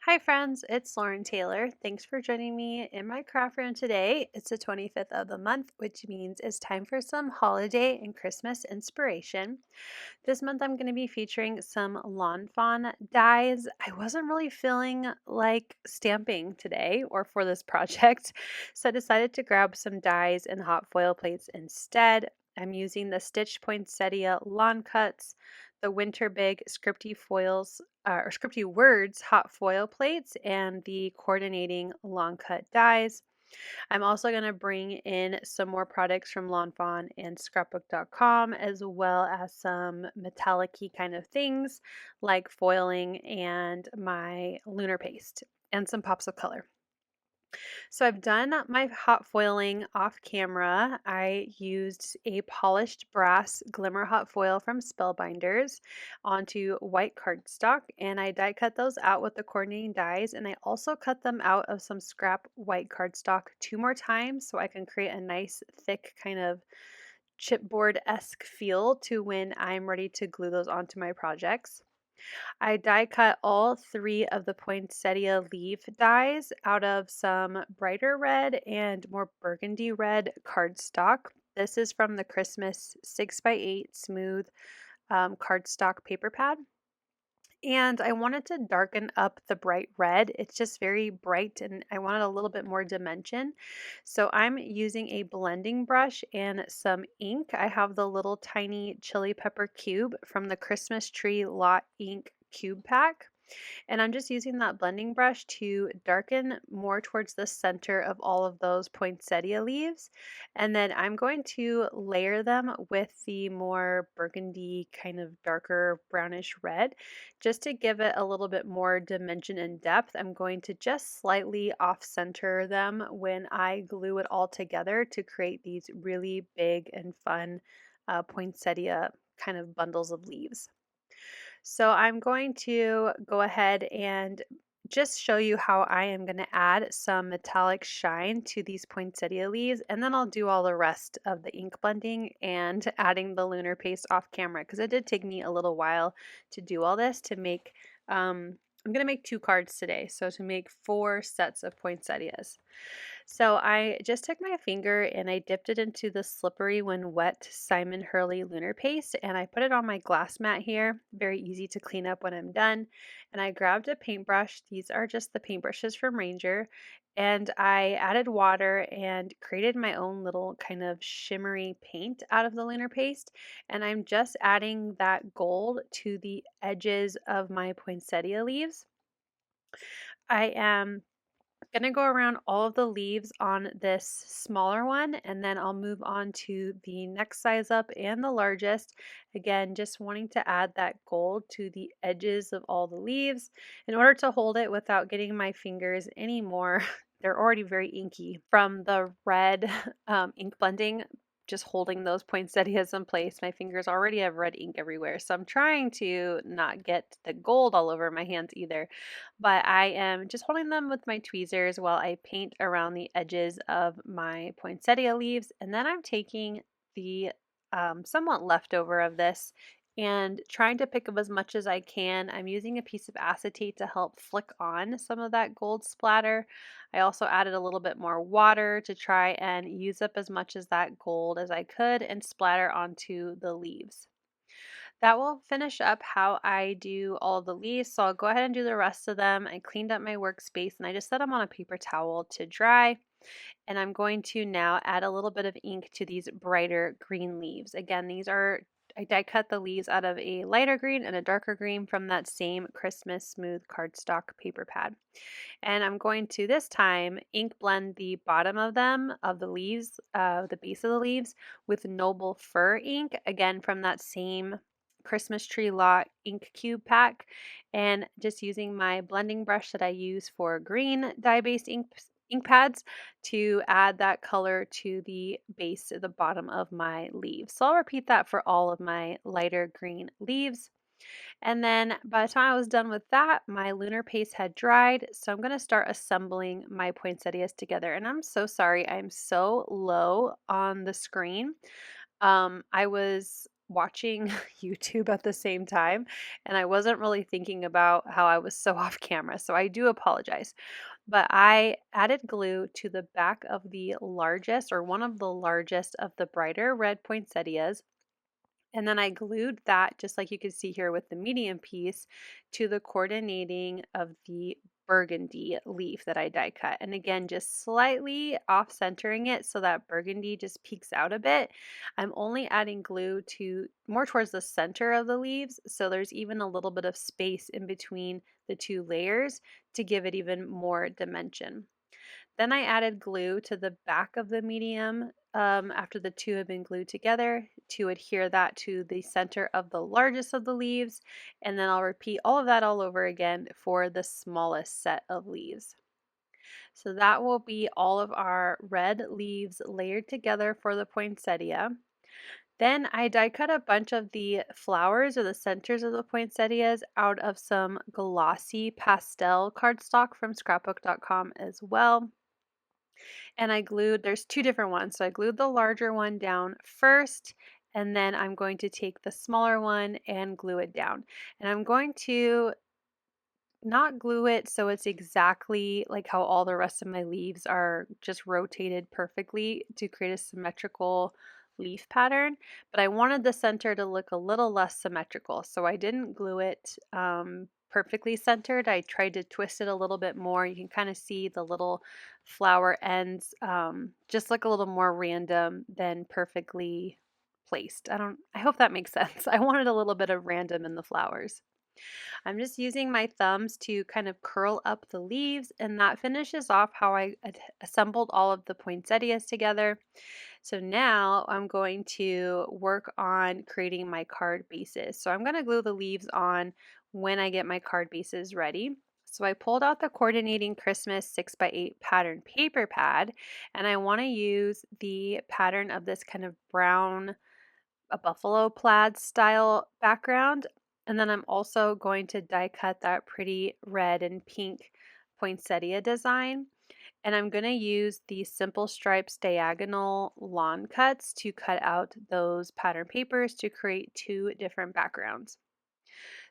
Hi friends, it's Lauren Taylor. Thanks for joining me in my craft room today. It's the 25th of the month, which means it's time for some holiday and Christmas inspiration. This month I'm going to be featuring some Lawn Fawn dies. I wasn't really feeling like stamping today or for this project, so I decided to grab some dies and hot foil plates instead. I'm using the Stitch Poinsettia Lawn Cuts, the Winter Big Scripty Foils or Scripty Words hot foil plates, and the coordinating lawn cut dies. I'm also going to bring in some more products from Lawn Fawn and scrapbook.com, as well as some metallic-y kind of things like foiling and my lunar paste and some pops of color. So I've done my hot foiling off camera. I used a polished brass Glimmer hot foil from Spellbinders onto white cardstock, and I die cut those out with the coordinating dies, and I also cut them out of some scrap white cardstock 2 more times so I can create a nice thick kind of chipboard-esque feel to when I'm ready to glue those onto my projects. I die cut all three of the poinsettia leaf dies out of some brighter red and more burgundy red cardstock. This is from the Christmas 6x8 smooth cardstock paper pad. And I wanted to darken up the bright red. It's just very bright and I wanted a little bit more dimension. So I'm using a blending brush and some ink. I have the little tiny chili pepper cube from the Christmas Tree Lot Ink Cube Pack. And I'm just using that blending brush to darken more towards the center of all of those poinsettia leaves. And then I'm going to layer them with the more burgundy, kind of darker brownish red, just to give it a little bit more dimension and depth. I'm going to just slightly off center them when I glue it all together to create these really big and fun poinsettia kind of bundles of leaves. So I'm going to go ahead and just show you how I am going to add some metallic shine to these poinsettia leaves, and then I'll do all the rest of the ink blending and adding the lunar paste off camera because it did take me a little while to do all this to make I'm going to make 2 cards today, so to make 4 sets of poinsettias. So I just took my finger and I dipped it into the slippery when wet Simon Hurley lunar paste, and I put it on my glass mat here. Very easy to clean up when I'm done. And I grabbed a paintbrush. These are just the paintbrushes from Ranger. And I added water and created my own little kind of shimmery paint out of the lunar paste. And I'm just adding that gold to the edges of my poinsettia leaves. I am gonna go around all of the leaves on this smaller one, and then I'll move on to the next size up and the largest. Again, just wanting to add that gold to the edges of all the leaves in order to hold it without getting my fingers anymore. They're already very inky from the red ink blending, just holding those poinsettias in place. My fingers already have red ink everywhere, so I'm trying to not get the gold all over my hands either. But I am just holding them with my tweezers while I paint around the edges of my poinsettia leaves. And then I'm taking the somewhat leftover of this and trying to pick up as much as I can. I'm using a piece of acetate to help flick on some of that gold splatter. I also added a little bit more water to try and use up as much as that gold as I could and splatter onto the leaves. That will finish up how I do all the leaves. So I'll go ahead and do the rest of them. I cleaned up my workspace and I just set them on a paper towel to dry. And I'm going to now add a little bit of ink to these brighter green leaves. Again, I die cut the leaves out of a lighter green and a darker green from that same Christmas smooth cardstock paper pad. And I'm going to this time ink blend the bottom of them, of the leaves, the base of the leaves, with Noble Fir ink, again from that same Christmas Tree Lot ink cube pack, and just using my blending brush that I use for green dye-based ink pads to add that color to the base at the bottom of my leaves. So I'll repeat that for all of my lighter green leaves. And then by the time I was done with that, my lunar paste had dried. So I'm going to start assembling my poinsettias together. And I'm so sorry, I'm so low on the screen. I was watching YouTube at the same time, and I wasn't really thinking about how I was so off camera, so I do apologize. But I added glue to the back of the largest or one of the largest of the brighter red poinsettias. And then I glued that, just like you can see here with the medium piece, to the coordinating of the burgundy leaf that I die cut. And again, just slightly off centering it so that burgundy just peeks out a bit. I'm only adding glue to more towards the center of the leaves, so there's even a little bit of space in between the two layers to give it even more dimension. Then I added glue to the back of the medium after the two had been glued together to adhere that to the center of the largest of the leaves. And then I'll repeat all of that all over again for the smallest set of leaves. So that will be all of our red leaves layered together for the poinsettia. Then I die cut a bunch of the flowers or the centers of the poinsettias out of some glossy pastel cardstock from scrapbook.com as well. And I glued, there's two different ones. So I glued the larger one down first, and then I'm going to take the smaller one and glue it down. And I'm going to not glue it so it's exactly like how all the rest of my leaves are just rotated perfectly to create a symmetrical leaf pattern, but I wanted the center to look a little less symmetrical, so I didn't glue it perfectly centered. I tried to twist it a little bit more. You can kind of see the little flower ends just look a little more random than perfectly placed. I hope that makes sense. I wanted a little bit of random in the flowers. I'm just using my thumbs to kind of curl up the leaves, and that finishes off how I assembled all of the poinsettias together. So now I'm going to work on creating my card bases. So I'm going to glue the leaves on when I get my card bases ready. So I pulled out the coordinating Christmas 6x8 pattern paper pad, and I want to use the pattern of this kind of brown, a buffalo plaid style background. And then I'm also going to die cut that pretty red and pink poinsettia design. And I'm going to use the Simple Stripes diagonal lawn cuts to cut out those pattern papers to create two different backgrounds.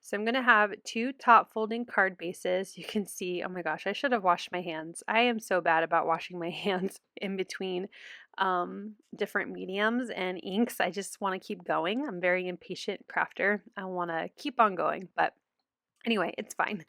So I'm going to have two top folding card bases. You can see, oh my gosh, I should have washed my hands. I am so bad about washing my hands in between different mediums and inks. I just want to keep going. I'm a very impatient crafter. I want to keep on going, but anyway, it's fine.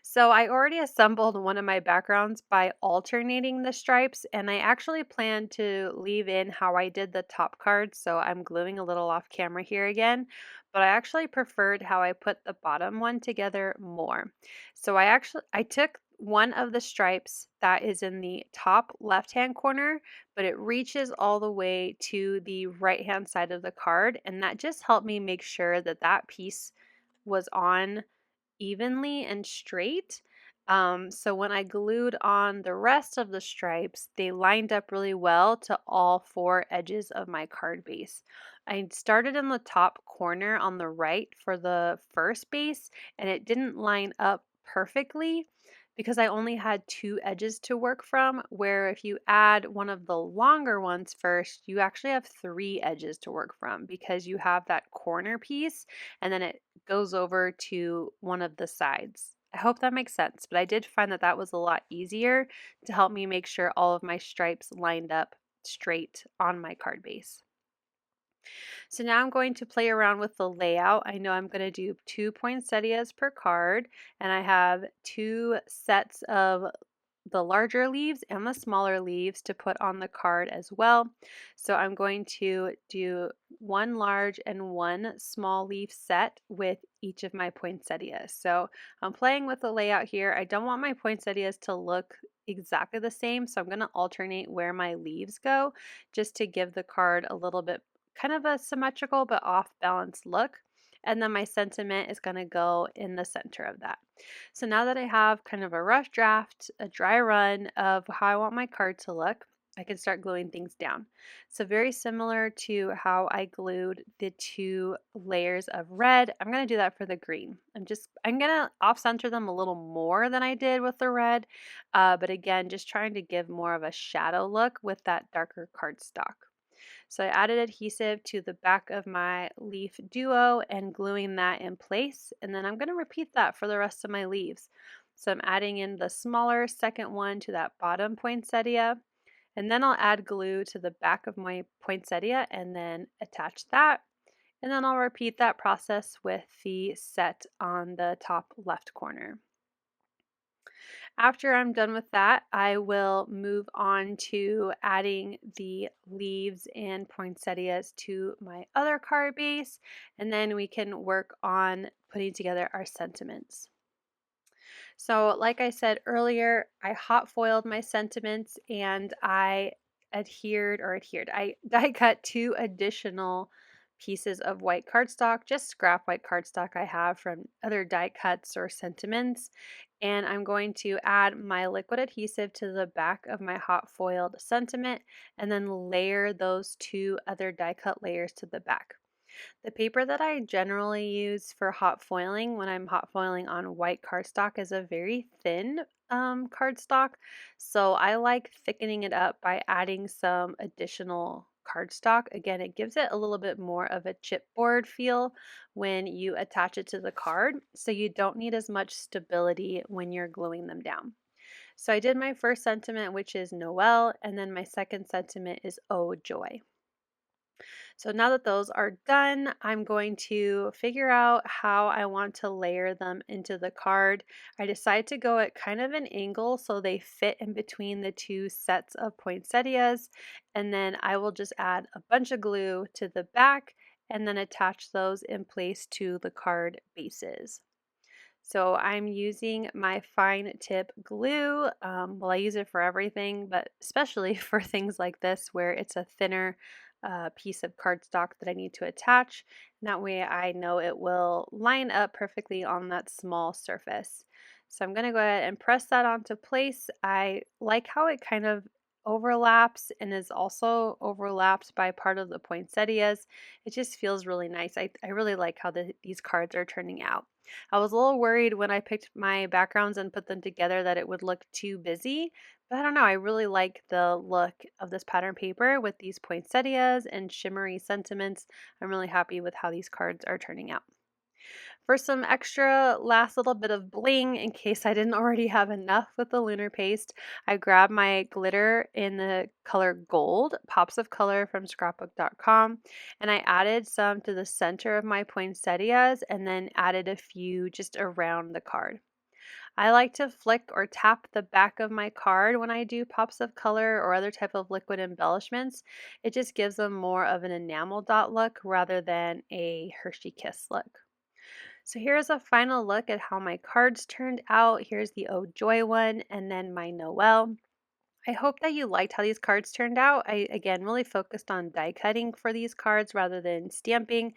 So I already assembled one of my backgrounds by alternating the stripes, and I actually plan to leave in how I did the top card. So I'm gluing a little off camera here again, but I actually preferred how I put the bottom one together more. So I took one of the stripes that is in the top left hand corner, but it reaches all the way to the right hand side of the card, and that just helped me make sure that that piece was on evenly and straight. So when I glued on the rest of the stripes, they lined up really well to all four edges of my card base. I started in the top corner on the right for the first base, and it didn't line up perfectly because I only had two edges to work from, where if you add one of the longer ones first, you actually have three edges to work from because you have that corner piece and then it goes over to one of the sides. I hope that makes sense, but I did find that that was a lot easier to help me make sure all of my stripes lined up straight on my card base. So now I'm going to play around with the layout. I know I'm going to do 2 poinsettias per card, and I have 2 sets of the larger leaves and the smaller leaves to put on the card as well. So I'm going to do 1 large and 1 small leaf set with each of my poinsettias. So I'm playing with the layout here. I don't want my poinsettias to look exactly the same, so I'm going to alternate where my leaves go just to give the card a little bit kind of a symmetrical but off balance look. And then my sentiment is going to go in the center of that. So now that I have kind of a rough draft, a dry run of how I want my card to look, I can start gluing things down. So very similar to how I glued the 2 layers of red, I'm going to do that for the green. I'm going to off center them a little more than I did with the red, but again, just trying to give more of a shadow look with that darker cardstock. So I added adhesive to the back of my leaf duo and gluing that in place. And then I'm going to repeat that for the rest of my leaves. So I'm adding in the smaller second one to that bottom poinsettia. And then I'll add glue to the back of my poinsettia and then attach that. And then I'll repeat that process with the set on the top left corner. After I'm done with that, I will move on to adding the leaves and poinsettias to my other card base, and then we can work on putting together our sentiments. So, like I said earlier, I hot foiled my sentiments and I I die cut 2 additional pieces of white cardstock, just scrap white cardstock I have from other die cuts or sentiments. And I'm going to add my liquid adhesive to the back of my hot foiled sentiment and then layer those 2 other die cut layers to the back. The paper that I generally use for hot foiling when I'm hot foiling on white cardstock is a very thin cardstock. So I like thickening it up by adding some additional cardstock. Again, it gives it a little bit more of a chipboard feel when you attach it to the card. So you don't need as much stability when you're gluing them down. So I did my first sentiment, which is Noel, and then my second sentiment is Oh Joy. So now that those are done, I'm going to figure out how I want to layer them into the card. I decided to go at kind of an angle so they fit in between the 2 sets of poinsettias, and then I will just add a bunch of glue to the back and then attach those in place to the card bases. So I'm using my fine tip glue. Well, I use it for everything, but especially for things like this where it's a thinner piece of cardstock that I need to attach. And that way I know it will line up perfectly on that small surface. So I'm going to go ahead and press that onto place. I like how it kind of overlaps and is also overlapped by part of the poinsettias. It just feels really nice. I really like how these cards are turning out. I was a little worried when I picked my backgrounds and put them together that it would look too busy, but I don't know. I really like the look of this pattern paper with these poinsettias and shimmery sentiments. I'm really happy with how these cards are turning out. For some extra last little bit of bling, in case I didn't already have enough with the Lunar paste, I grabbed my glitter in the color gold, Pops of Color from scrapbook.com, and I added some to the center of my poinsettias and then added a few just around the card. I like to flick or tap the back of my card when I do pops of color or other type of liquid embellishments. It just gives them more of an enamel dot look rather than a Hershey Kiss look. So here's a final look at how my cards turned out. Here's the Oh Joy one and then my Noel. I hope that you liked how these cards turned out. I, again, really focused on die cutting for these cards rather than stamping.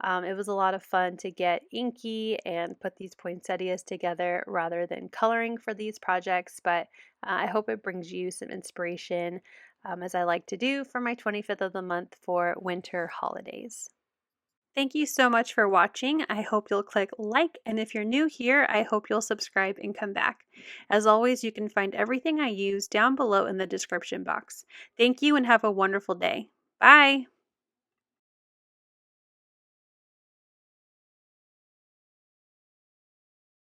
It was a lot of fun to get inky and put these poinsettias together rather than coloring for these projects, but I hope it brings you some inspiration as I like to do for my 25th of the month for winter holidays. Thank you so much for watching. I hope you'll click like, and if you're new here, I hope you'll subscribe and come back. As always, you can find everything I use down below in the description box. Thank you and have a wonderful day. Bye!